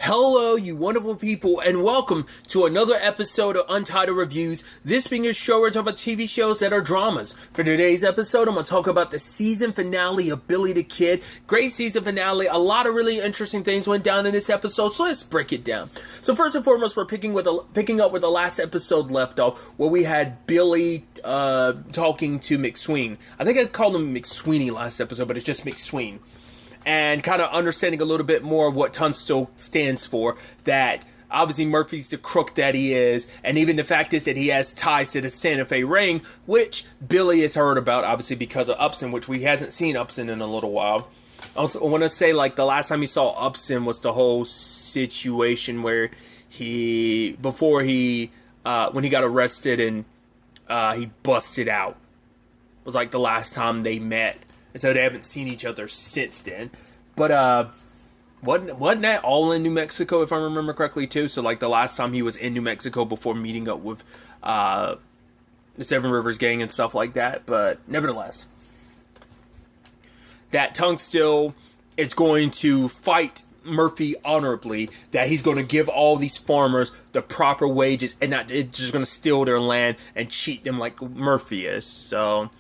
Hello, you wonderful people, and welcome to another episode of Untitled Reviews. This being a show where I talk about TV shows that are dramas. For today's episode, I'm going to talk about the season finale of Billy the Kid. Great season finale. A lot of really interesting things went down in this episode, so let's break it down. So first and foremost, we're picking up where the last episode left off, where we had Billy talking to McSween. I think I called him McSweeney last episode, but it's just McSween. And kind of understanding a little bit more of what Tunstall stands for, that obviously Murphy's the crook that he is, and even the fact is that he has ties to the Santa Fe ring, which Billy has heard about, obviously because of Upson, which we hasn't seen Upson in a little while. Also, I want to say, like, the last time he saw Upson was the whole situation where when he got arrested and he busted out. It was like the last time they met. And so they haven't seen each other since then. But wasn't that all in New Mexico, if I remember correctly, too? So, like, the last time he was in New Mexico before meeting up with the Seven Rivers Gang and stuff like that. But nevertheless, that Tunstall is going to fight Murphy honorably, that he's going to give all these farmers the proper wages and not just going to steal their land and cheat them like Murphy is. So...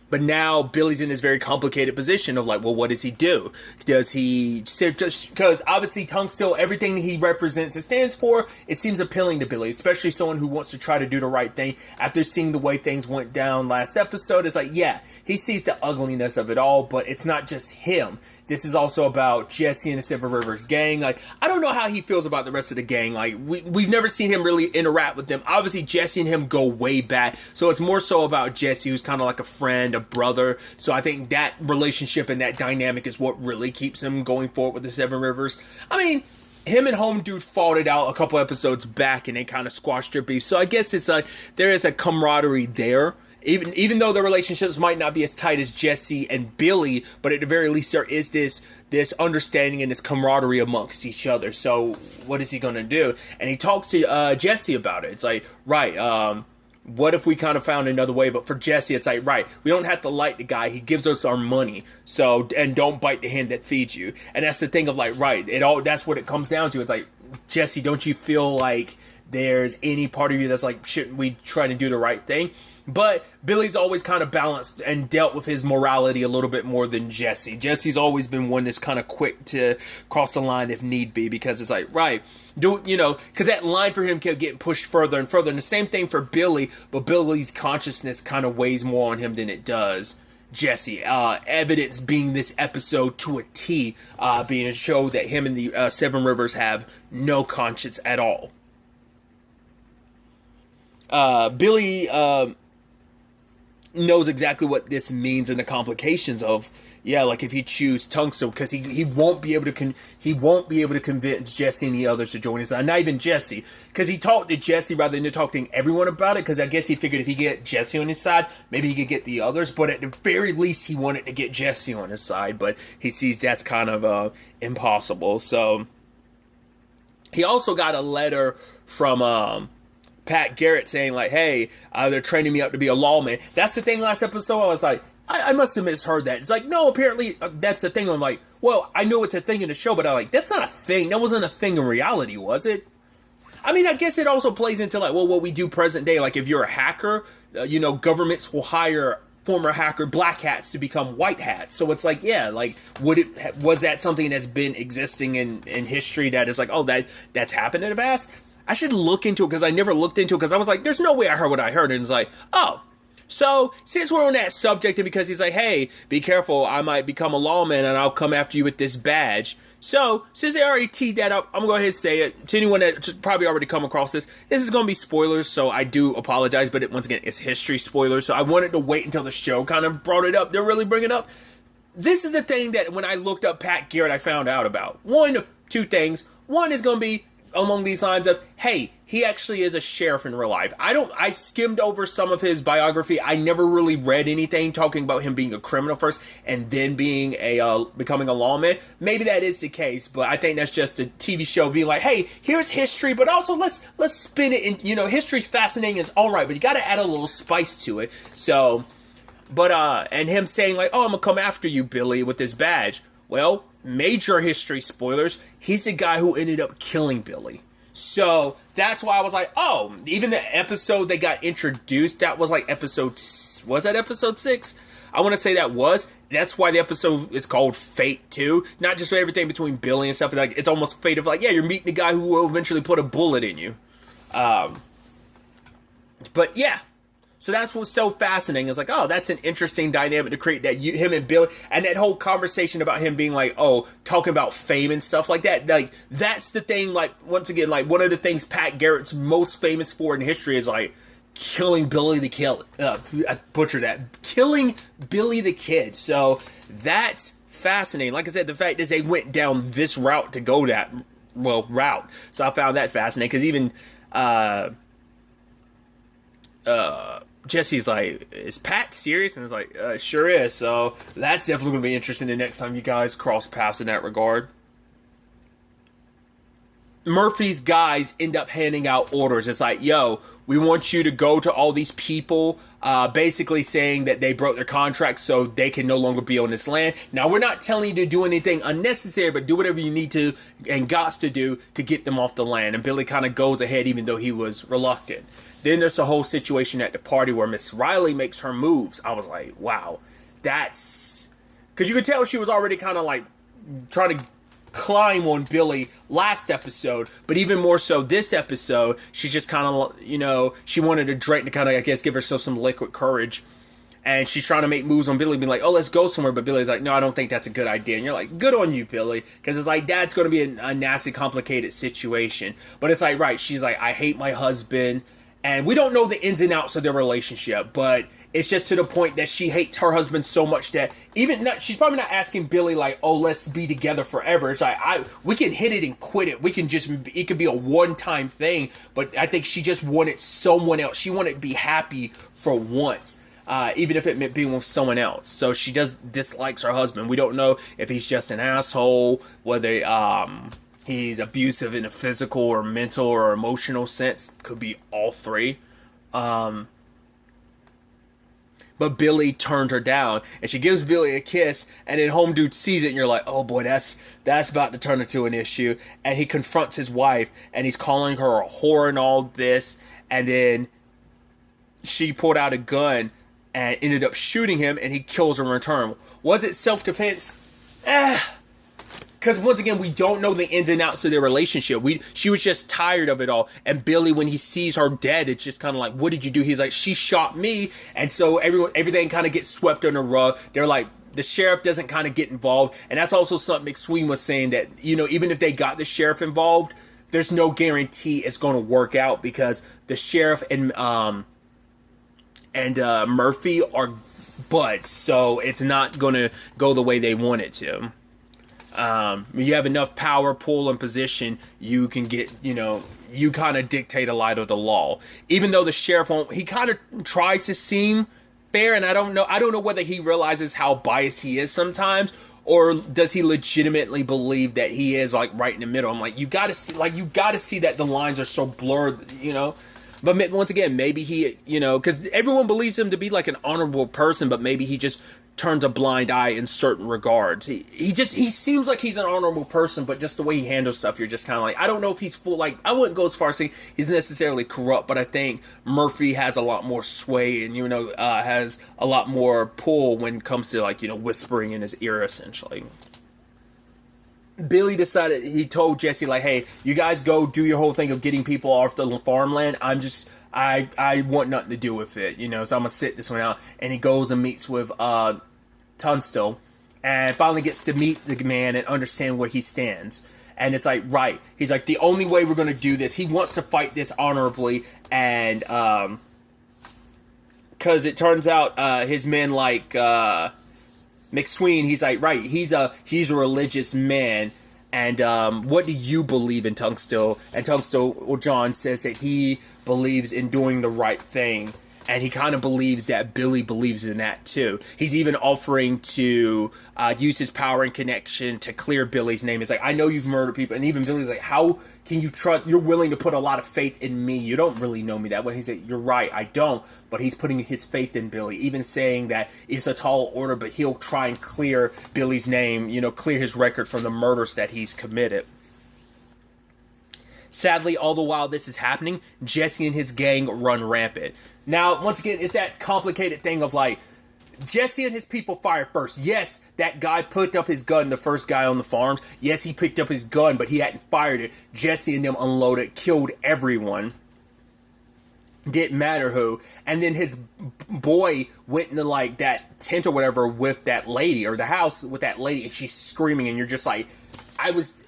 But now Billy's in this very complicated position of like, well, what does he do? Does he, because obviously Tunstall, everything he represents and stands for, it seems appealing to Billy, especially someone who wants to try to do the right thing. After seeing the way things went down last episode, it's like, yeah, he sees the ugliness of it all, but it's not just him. This is also about Jesse and the Seven Rivers Gang. Like, I don't know how he feels about the rest of the gang. Like, we've never seen him really interact with them. Obviously, Jesse and him go way back. So it's more so about Jesse, who's kind of like a friend, a brother. So I think that relationship and that dynamic is what really keeps him going forward with the Seven Rivers. I mean, him and Home Dude fought it out a couple episodes back and they kind of squashed their beef. So I guess it's there is a camaraderie there. Even though the relationships might not be as tight as Jesse and Billy, but at the very least there is this understanding and this camaraderie amongst each other. So what is he going to do? And he talks to Jesse about it. It's like, right, what if we kind of found another way? But for Jesse, it's like, right, we don't have to like the guy. He gives us our money. So, and don't bite the hand that feeds you. And that's the thing of like, right, that's what it comes down to. It's like, Jesse, don't you feel like there's any part of you that's like, shouldn't we try to do the right thing? But Billy's always kind of balanced and dealt with his morality a little bit more than Jesse. Jesse's always been one that's kind of quick to cross the line if need be, because it's like, right, because that line for him kept getting pushed further and further. And the same thing for Billy, but Billy's consciousness kind of weighs more on him than it does Jesse. Evidence being this episode to a T, being a show that him and the Seven Rivers have no conscience at all. Billy knows exactly what this means and the complications of, like if you choose Tunstall, because he won't be able to convince Jesse and the others to join his side. Not even Jesse, because he talked to Jesse rather than talking to everyone about it, because I guess he figured if he get Jesse on his side, maybe he could get the others, but at the very least he wanted to get Jesse on his side, but he sees that's kind of impossible. So he also got a letter from Pat Garrett saying like, hey, they're training me up to be a lawman. That's the thing last episode. I was like, I must have misheard that. It's like, no, apparently that's a thing. I'm like, well, I know it's a thing in the show, but I'm like, that's not a thing. That wasn't a thing in reality, was it? I mean, I guess it also plays into like, well, what we do present day. Like if you're a hacker, governments will hire former hacker black hats to become white hats. So it's like, yeah, like, was that something that's been existing in history that is like, oh, that's happened in the past? I should look into it, because I never looked into it, because I was like, there's no way I heard what I heard. And it's like, oh, so since we're on that subject, and because he's like, hey, be careful, I might become a lawman and I'll come after you with this badge. So since they already teed that up, I'm going to go ahead and say it to anyone that's probably already come across this. This is going to be spoilers, so I do apologize, but once again, it's history spoilers. So I wanted to wait until the show kind of brought it up. They're really bringing it up. This is the thing that when I looked up Pat Garrett, I found out about. One of two things. One is going to be along these lines of, hey, he actually is a sheriff in real life. I skimmed over some of his biography. I never really read anything talking about him being a criminal first and then being becoming a lawman. Maybe that is the case, but I think that's just a TV show being like, hey, here's history, but also let's spin it in, history's fascinating, it's all right, but you got to add a little spice to it. So, but and him saying like, oh, I'm gonna come after you, Billy, with this badge. Well, major history spoilers, he's the guy who ended up killing Billy. So that's why I was like, oh, even the episode they got introduced, that was like was that episode 6? I want to say that was. That's why the episode is called Fate too. Not just everything between Billy and stuff. Like, it's almost fate of like, yeah, you're meeting the guy who will eventually put a bullet in you. But yeah. So that's what's so fascinating. It's like, oh, that's an interesting dynamic to create, that him and Billy, and that whole conversation about him being like, oh, talking about fame and stuff like that. Like, that's the thing, like, once again, like, one of the things Pat Garrett's most famous for in history is, like, killing Billy the Kid. I butchered that. Killing Billy the Kid. So that's fascinating. Like I said, the fact is they went down this route to go that, route. So I found that fascinating, because even, Jesse's like, is Pat serious? And it's like, sure is. So that's definitely going to be interesting the next time you guys cross paths in that regard. Murphy's guys end up handing out orders. It's like, yo, we want you to go to all these people, basically saying that they broke their contract so they can no longer be on this land. Now, we're not telling you to do anything unnecessary, but do whatever you need to and gots to do to get them off the land. And Billy kind of goes ahead even though he was reluctant. Then there's a whole situation at the party where Miss Riley makes her moves. I was like, wow, that's... Because you could tell she was already kind of like trying to climb on Billy last episode, but even more so this episode, she's just kind of, you know, she wanted a drink to kind of, I guess, give herself some liquid courage. And she's trying to make moves on Billy, being like, oh, let's go somewhere. But Billy's like, no, I don't think that's a good idea. And you're like, good on you, Billy. Because it's like, that's going to be a nasty, complicated situation. But it's like, right, she's like, I hate my husband. And we don't know the ins and outs of their relationship, but it's just to the point that she hates her husband so much that she's probably not asking Billy like, oh, let's be together forever. It's like, we can hit it and quit it. It could be a one-time thing, but I think she just wanted someone else. She wanted to be happy for once, even if it meant being with someone else. So she dislikes her husband. We don't know if he's just an asshole, whether, he's abusive in a physical or mental or emotional sense. Could be all three. But Billy turned her down, and she gives Billy a kiss, and then home dude sees it, and you're like, oh boy, that's about to turn into an issue. And he confronts his wife, and he's calling her a whore and all this, and then she pulled out a gun and ended up shooting him, and he kills her in return. Was it self-defense? Because once again, we don't know the ins and outs of their relationship. She was just tired of it all. And Billy, when he sees her dead, it's just kind of like, what did you do? He's like, she shot me. And so everything kind of gets swept under the rug. They're like, the sheriff doesn't kind of get involved. And that's also something McSween was saying, that, you know, even if they got the sheriff involved, there's no guarantee it's going to work out, because the sheriff and Murphy are buds. So it's not going to go the way they want it to. You have enough power, pull, and position, you can get, you kind of dictate a lot of the law. Even though the sheriff won't, he kind of tries to seem fair, and I don't know whether he realizes how biased he is sometimes, or does he legitimately believe that he is like right in the middle. I'm like, you gotta see that the lines are so blurred, But once again, maybe he, because everyone believes him to be like an honorable person, but maybe he just turns a blind eye in certain regards. He seems like he's an honorable person, but just the way he handles stuff, you're just kind of like, I don't know if he's full, like, I wouldn't go as far as saying he's necessarily corrupt, but I think Murphy has a lot more sway and, has a lot more pull when it comes to, like, whispering in his ear, essentially. Billy decided, he told Jesse, like, hey, you guys go do your whole thing of getting people off the farmland. I want nothing to do with it, so I'm going to sit this one out. And he goes and meets with Tunstall and finally gets to meet the man and understand where he stands. And it's like, right. He's like, the only way we're going to do this, he wants to fight this honorably. And because it turns out his men like McSween, he's like, right, he's a religious man. And what do you believe in, Tunstall? And John says that he believes in doing the right thing. And he kind of believes that Billy believes in that too. He's even offering to use his power and connection to clear Billy's name. It's like, I know you've murdered people. And even Billy's like, how can you trust? You're willing to put a lot of faith in me. You don't really know me that way. He's like, you're right, I don't. But he's putting his faith in Billy, even saying that it's a tall order, but he'll try and clear Billy's name, you know, clear his record from the murders that he's committed. Sadly, all the while this is happening, Jesse and his gang run rampant. Now, once again, it's that complicated thing of like, Jesse and his people fire first. Yes, that guy picked up his gun, the first guy on the farms. Yes, he picked up his gun, but he hadn't fired it. Jesse and them unloaded, killed everyone. Didn't matter who. And then his boy went into like that tent or whatever with that lady, or the house with that lady, and she's screaming, and you're just like,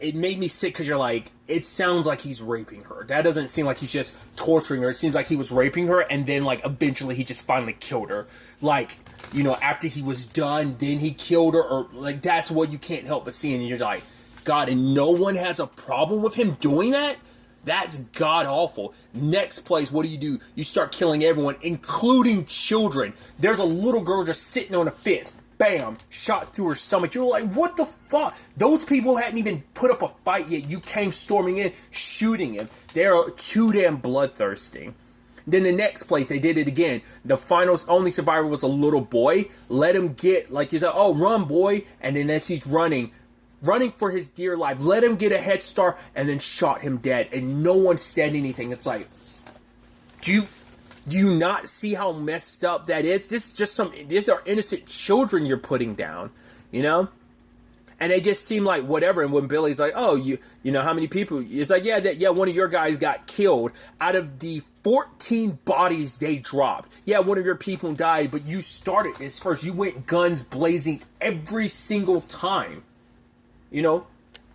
it made me sick, because you're like, it sounds like he's raping her. That doesn't seem like he's just torturing her. It seems like he was raping her, and then like eventually he just finally killed her. Like, you know, after he was done, then he killed her, or like, that's what you can't help but see, and you're like, God, and no one has a problem with him doing that? That's god awful. Next place, what do? You start killing everyone, including children. There's a little girl just sitting on a fence. Bam! Shot through her stomach. You're like, what the fuck? Those people hadn't even put up a fight yet. You came storming in, shooting him. They're too damn bloodthirsty. Then the next place, they did it again. The final only survivor was a little boy. Let him get, like, you said, oh, run, boy. And then as he's running for his dear life, let him get a head start, and then shot him dead. And no one said anything. It's like, do you not see how messed up that is? These are innocent children you're putting down, you know? And they just seem like whatever. And when Billy's like, oh, you know how many people? It's like, yeah, one of your guys got killed. Out of the 14 bodies they dropped, yeah, one of your people died, but you started this first. You went guns blazing every single time, you know?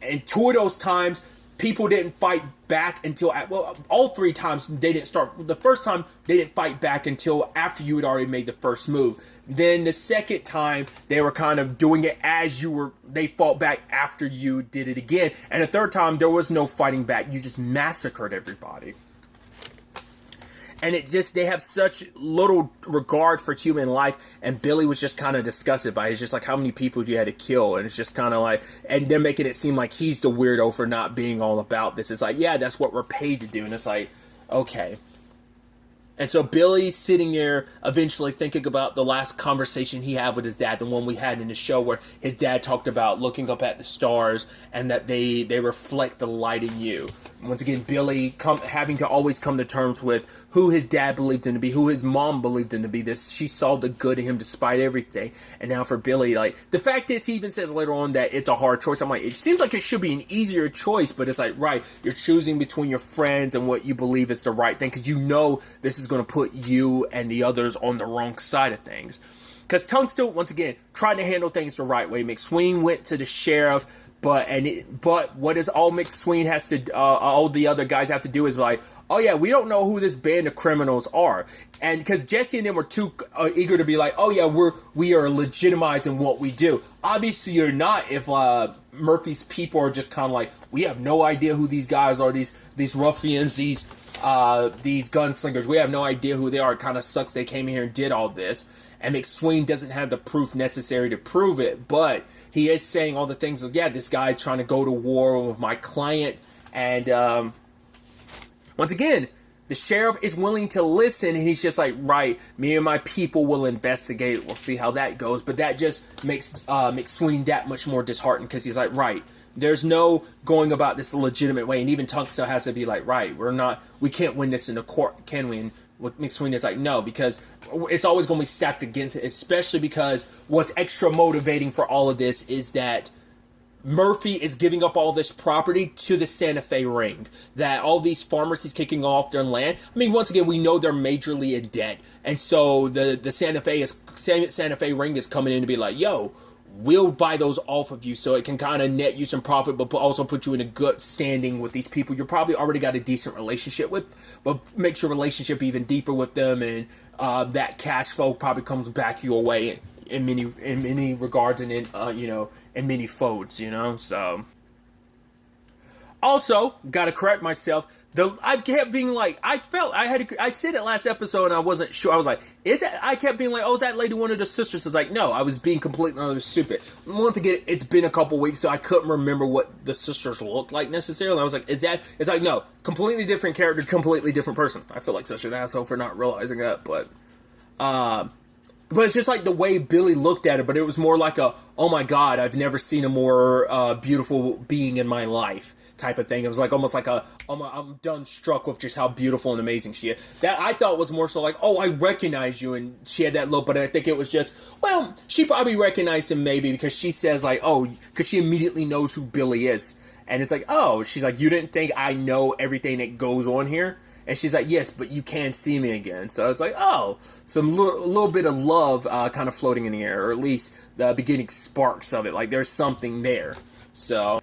And 2 of those times, people didn't fight back until, well, all 3 times they didn't start. The first time, they didn't fight back until after you had already made the first move. Then the second time, they were kind of doing it as they fought back after you did it again. And the third time, there was no fighting back. You just massacred everybody. And they have such little regard for human life. And Billy was just kind of disgusted by it. It's just like, how many people do you have to kill? And it's just kind of like, and they're making it seem like he's the weirdo for not being all about this. It's like, yeah, that's what we're paid to do. And it's like, okay. And so Billy's sitting there eventually thinking about the last conversation he had with his dad, the one we had in the show where his dad talked about looking up at the stars and that they reflect the light in you. Once again, Billy having to always come to terms with who his dad believed him to be, who his mom believed him to be. She saw the good in him despite everything. And now for Billy, like, the fact is, he even says later on that it's a hard choice. I'm like, it seems like it should be an easier choice, but it's like, right, you're choosing between your friends and what you believe is the right thing, because you know this is going to put you and the others on the wrong side of things. Because Tungsten, once again, tried to handle things the right way. McSween went to the sheriff, but what is all McSween has to, all the other guys have to do is like, oh yeah, we don't know who this band of criminals are. And because Jesse and them were too eager to be like, oh yeah, we are legitimizing what we do. Obviously you're not if Murphy's people are just kind of like, we have no idea who these guys are, these ruffians, these gunslingers. We have no idea who they are. It kind of sucks they came here and did all this. And McSween doesn't have the proof necessary to prove it, but he is saying all the things of, yeah, this guy's trying to go to war with my client. And once again, the sheriff is willing to listen, and he's just like, right, me and my people will investigate. We'll see how that goes. But that just makes McSween that much more disheartened, because he's like, right, there's no going about this a legitimate way. And even Tungsten has to be like, right, we can't win this in the court, can we? And with McSween is like, no, because it's always going to be stacked against it, especially because what's extra motivating for all of this is that Murphy is giving up all this property to the Santa Fe ring. That all these farmers he's kicking off their land. I mean, once again, we know they're majorly in debt. And so the Santa Fe ring is coming in to be like, yo, we'll buy those off of you, so it can kind of net you some profit, but also put you in a good standing with these people you're probably already got a decent relationship with, but makes your relationship even deeper with them, and that cash flow probably comes back your way in many regards, and in many folds, So also, gotta correct myself, I kept being like, I said it last episode and I wasn't sure. I was like, I kept being like, oh, is that lady one of the sisters? It's like, no, I was being completely stupid. Once again, it's been a couple weeks, so I couldn't remember what the sisters looked like necessarily. I was like, it's like, no, completely different character, completely different person. I feel like such an asshole for not realizing that, but it's just like the way Billy looked at it, but it was more like oh my God, I've never seen a more beautiful being in my life type of thing. It was like almost like I'm done struck with just how beautiful and amazing she is. That I thought was more so like, oh, I recognize you, and she had that look, but I think it was just, well, she probably recognized him maybe because she says like, oh, because she immediately knows who Billy is. And it's like, oh, she's like, you didn't think I know everything that goes on here? And she's like, yes, but you can see me again. So it's like, oh, some little bit of love kind of floating in the air, or at least the beginning sparks of it. Like there's something there. So,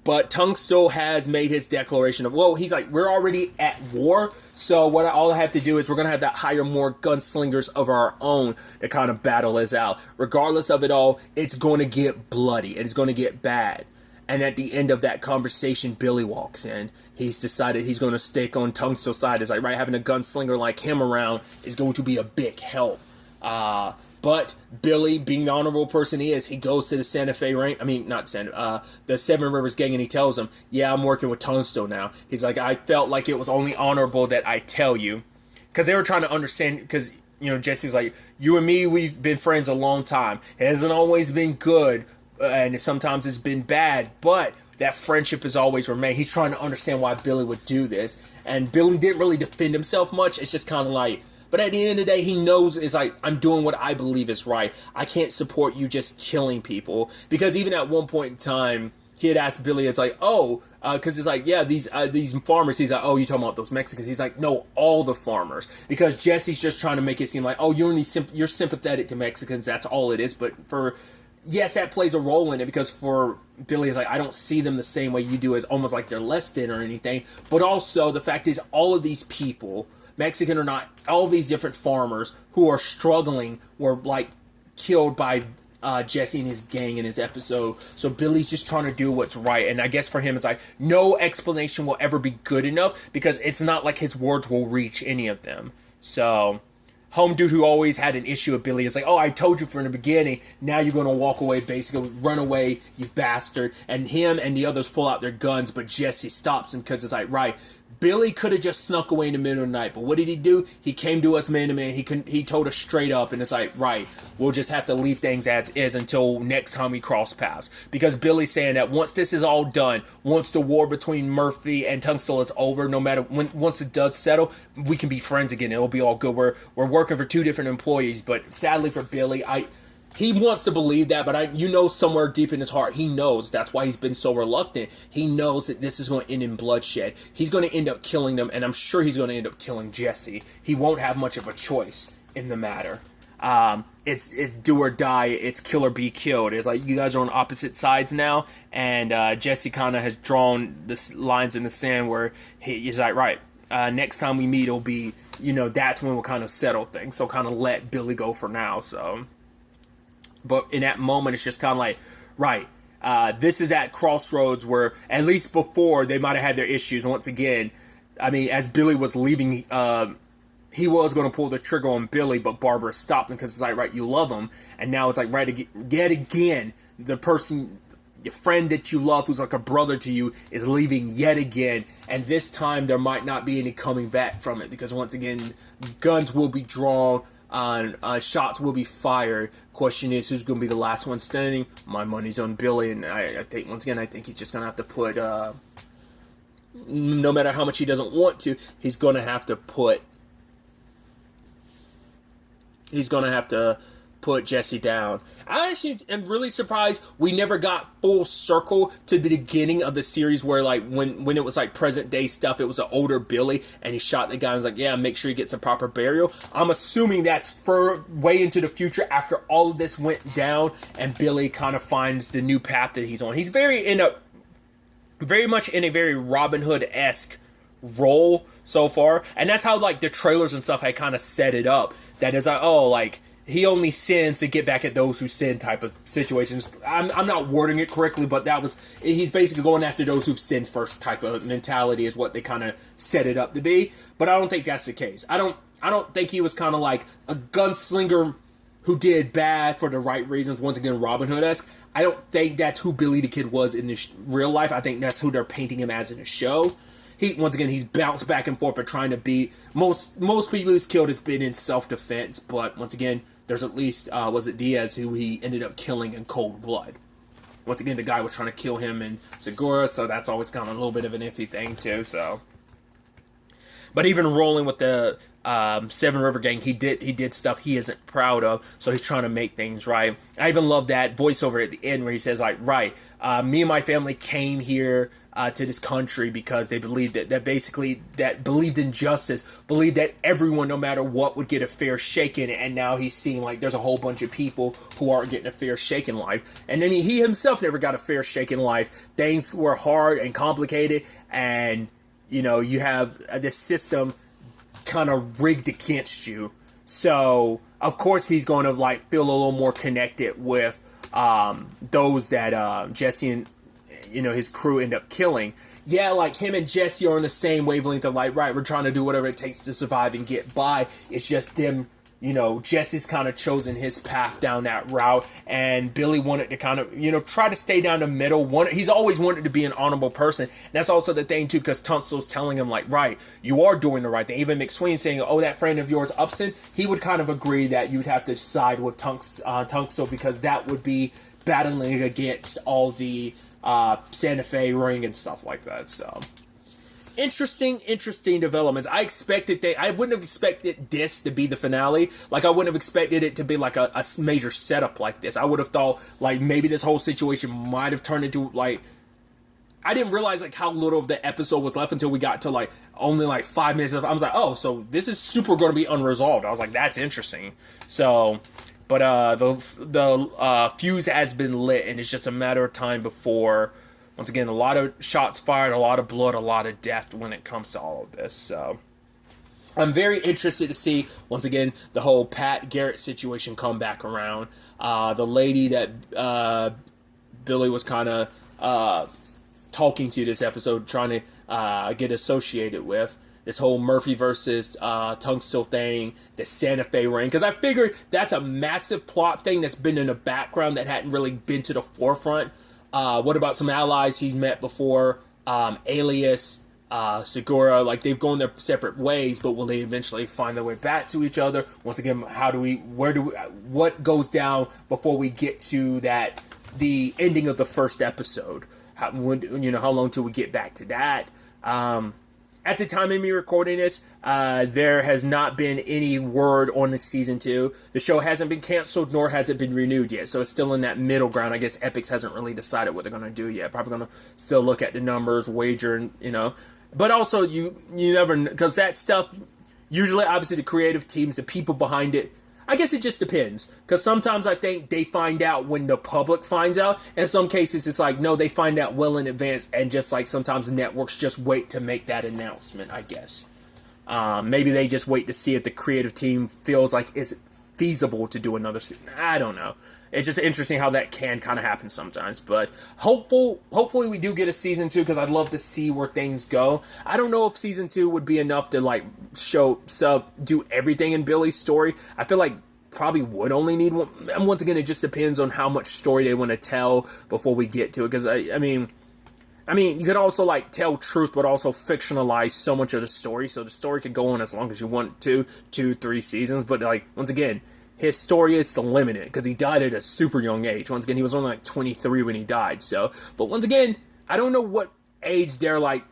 but Tungsto has made his declaration of, well, he's like, we're already at war. So all I have to do is we're going to have to hire more gunslingers of our own to kind of battle this out. Regardless of it all, it's going to get bloody. It's going to get bad. And at the end of that conversation, Billy walks in. He's decided he's going to stick on Tungsto's side. It's like, right, having a gunslinger like him around is going to be a big help. But Billy, being the honorable person he is, he goes to the Santa Fe range. I mean, not Santa, the Seven Rivers gang, and he tells them, yeah, I'm working with Tungsto now. He's like, I felt like it was only honorable that I tell you. Because they were trying to understand, because, you know, Jesse's like, you and me, we've been friends a long time. It hasn't always been good, and sometimes it's been bad, but that friendship has always remained. He's trying to understand why Billy would do this. And Billy didn't really defend himself much. It's just kind of like, but at the end of the day, he knows it's like, I'm doing what I believe is right. I can't support you just killing people. Because even at one point in time, he had asked Billy, it's like, oh, because it's like, yeah, these farmers. He's like, oh, you talking about those Mexicans? He's like, no, all the farmers. Because Jesse's just trying to make it seem like, oh, you're sympathetic to Mexicans. that's all it is. But yes, that plays a role in it, because for Billy, it's like, I don't see them the same way you do, as almost like they're less than or anything. But also, the fact is, all of these people, Mexican or not, all these different farmers who are struggling were like killed by Jesse and his gang in his episode. So Billy's just trying to do what's right. And I guess for him, it's like, no explanation will ever be good enough, because it's not like his words will reach any of them. So Home Dude, who always had an issue with Billy, is like, oh, I told you from the beginning, now you're going to walk away, basically, run away, you bastard. And him and the others pull out their guns, but Jesse stops him, because it's like, right, Billy could have just snuck away in the middle of the night, but what did he do? He came to us man to man. He told us straight up, and it's like, right, we'll just have to leave things as is until next time we cross paths. Because Billy's saying that once this is all done, once the war between Murphy and Tungstell is over, no matter once it does settle, we can be friends again. It'll be all good. We're working for two different employees, but sadly for Billy, he wants to believe that, but somewhere deep in his heart, he knows. That's why he's been so reluctant. He knows that this is going to end in bloodshed. He's going to end up killing them, and I'm sure he's going to end up killing Jesse. He won't have much of a choice in the matter. It's do or die. It's kill or be killed. It's like you guys are on opposite sides now, and Jesse kind of has drawn the lines in the sand where he's like, right, next time we meet, it'll be, that's when we'll kind of settle things. So kind of let Billy go for now, so... But in that moment, it's just kind of like, right, this is that crossroads where, at least before, they might have had their issues. Once again, I mean, as Billy was leaving, he was going to pull the trigger on Billy, but Barbara stopped him, because it's like, right, you love him. And now it's like, right, yet again, the person, your friend that you love, who's like a brother to you, is leaving yet again. And this time, there might not be any coming back from it, because once again, guns will be drawn. Shots will be fired. Question is, who's going to be the last one standing? My money's on Billy, and I think, once again, I think he's just going to have to put, no matter how much he doesn't want to, he's going to have to put Jesse down. I actually am really surprised we never got full circle to the beginning of the series, where like when it was like present day stuff, it was an older Billy and he shot the guy and was like, yeah, make sure he gets a proper burial. I'm assuming that's for way into the future, after all of this went down and Billy kind of finds the new path that he's on. He's very much in a very Robin Hood-esque role so far, and that's how like the trailers and stuff had kind of set it up. That is like, oh, like he only sins to get back at those who sin type of situations. I'm not wording it correctly, but he's basically going after those who've sinned first type of mentality is what they kind of set it up to be. But I don't think that's the case. I don't think he was kind of like a gunslinger who did bad for the right reasons. Once again, Robin Hood-esque. I don't think that's who Billy the Kid was in real life. I think that's who they're painting him as in the show. He's bounced back and forth, but trying to be most people he's killed has been in self-defense. But once again, there's at least was it Diaz who he ended up killing in cold blood. Once again, the guy was trying to kill him in Segura, so that's always kind of a little bit of an iffy thing too. So, but even rolling with the Seven River Gang, he did stuff he isn't proud of, so he's trying to make things right. I even love that voiceover at the end where he says like, right, me and my family came here to this country because they believed that believed in justice, believed that everyone, no matter what, would get a fair shake in it. And now he's seeing like there's a whole bunch of people who aren't getting a fair shake in life. And I mean, he himself never got a fair shake in life. Things were hard and complicated, and you have this system kind of rigged against you. So of course he's going to like feel a little more connected with those that Jesse and his crew end up killing. Yeah, like him and Jesse are on the same wavelength of like, right, we're trying to do whatever it takes to survive and get by. It's just them, Jesse's kind of chosen his path down that route, and Billy wanted to kind of, try to stay down the middle. He's always wanted to be an honorable person. And that's also the thing too, because Tunstall's telling him like, right, you are doing the right thing. Even McSween saying, oh, that friend of yours, Upson, he would kind of agree that you'd have to side with Tunstall because that would be battling against all the Santa Fe ring and stuff like that. So interesting developments. I wouldn't have expected this to be the finale. Like I wouldn't have expected it to be like a major setup like this. I would have thought like maybe this whole situation might have turned into like, I didn't realize like how little of the episode was left until we got to like only like 5 minutes of, I was like, oh, so this is super going to be unresolved. I was like, that's interesting. So but the fuse has been lit, and it's just a matter of time before, once again, a lot of shots fired, a lot of blood, a lot of death when it comes to all of this. So I'm very interested to see, once again, the whole Pat Garrett situation come back around. The lady that Billy was kind of talking to this episode, trying to get associated with. This whole Murphy versus Tunstall thing, the Santa Fe ring. Because I figured that's a massive plot thing that's been in the background that hadn't really been to the forefront. What about some allies he's met before? Alias, Segura, like they've gone their separate ways, but will they eventually find their way back to each other? Once again, what goes down before we get to the ending of the first episode? How long till we get back to that? At the time of me recording this, there has not been any word on the season 2. The show hasn't been canceled, nor has it been renewed yet. So it's still in that middle ground. I guess Epix hasn't really decided what they're going to do yet. Probably going to still look at the numbers, wager, and, But also, you never, because that stuff, usually, obviously, the creative teams, the people behind it, I guess it just depends. Because sometimes I think they find out when the public finds out. In some cases, it's like, no, they find out well in advance. And just like sometimes networks just wait to make that announcement, I guess. Maybe they just wait to see if the creative team feels like it's feasible to do another season. I don't know. It's just interesting how that can kind of happen sometimes. But hopefully we do get a season 2, because I'd love to see where things go. I don't know if season 2 would be enough to like do everything in Billy's story. I feel like probably would only need one. And once again, it just depends on how much story they want to tell before we get to it. Because I mean, you could also like tell truth, but also fictionalize so much of the story. So the story could go on as long as you want to, 2-3 seasons. But like once again, his story is still limited because he died at a super young age. Once again, he was only like 23 when he died. So, but once again, I don't know what age they're like.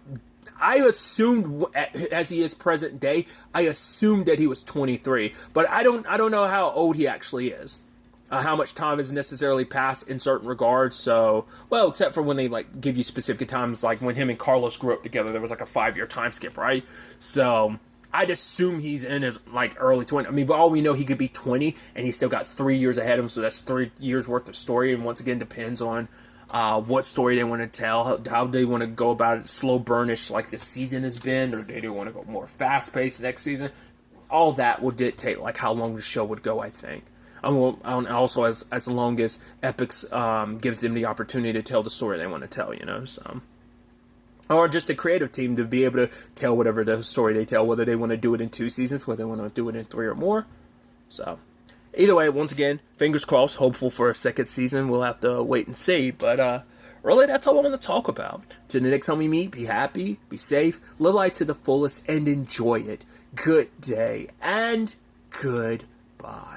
I assumed, as he is present day, I assumed that he was 23. But I don't know how old he actually is. How much time has necessarily passed in certain regards. So, well, except for when they like give you specific times, like when him and Carlos grew up together, there was like a 5-year time skip, right? So I'd assume he's in his like early 20s. I mean, but all we know, he could be 20 and he's still got 3 years ahead of him. So that's 3 years worth of story. And once again, depends on what story they want to tell, how they want to go about it, slow burnish like this season has been, or they do want to go more fast paced next season. All that will dictate like how long the show would go, I think. Also, as long as Epix gives them the opportunity to tell the story they want to tell, so. Or just a creative team to be able to tell whatever the story they tell, whether they want to do it in 2 seasons, whether they want to do it in 3 or more. So, either way, once again, fingers crossed, hopeful for a 2nd season. We'll have to wait and see. But really, that's all I want to talk about. Till the next time we meet, be happy, be safe, live life to the fullest, and enjoy it. Good day, and goodbye.